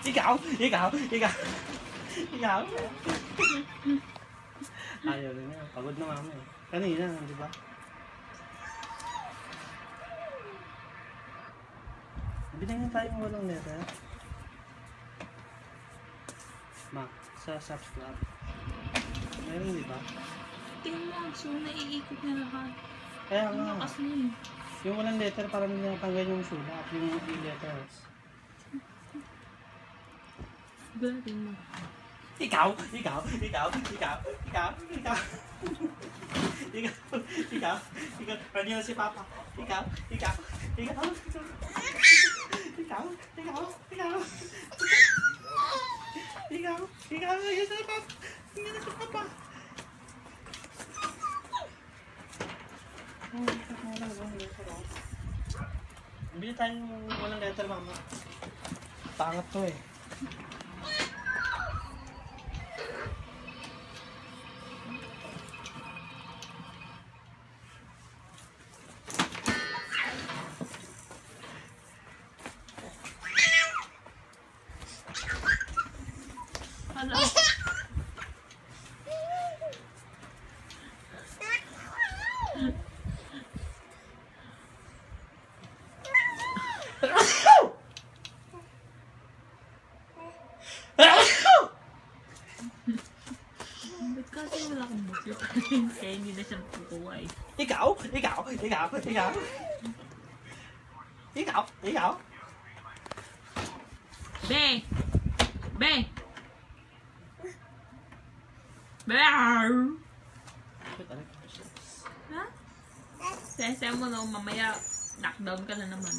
Ikaw! Ikaw! Ikaw! Ikaw! Ayaw rin yan. Pagod na mama eh. Kanina, di ba? Binigyan tayong walang letter. Ma, sa subscribe. Meron di ba? Tingnan mo, so naiikot na lahat. Kaya Ang nga. lakas na yun. Yung walang letter parang natanggal yung sulat. Yung letters. Galatin mo. Ikaw! Ikaw! Ikaw! Ikaw! Ikaw! Ikaw! Ikaw! Ikaw! Ikaw! Kanina si Papa. Ikaw! Ikaw! Ikaw! Ikaw! Ikaw! Ikaw! Ikaw! Ikaw! Ikaw si Papa! Tingnan na si Papa! Bili tayong walang letter, mama. Pangat to eh. Ano? Ba't kasi wala akong musik? Kaya hindi na siya kukuha eh. Ikaw! Ikaw! Ikaw! Ikaw! Ikaw! Ikaw! Be! Be! Be! Ha? Sese mo no, mamaya lockdown ka na naman.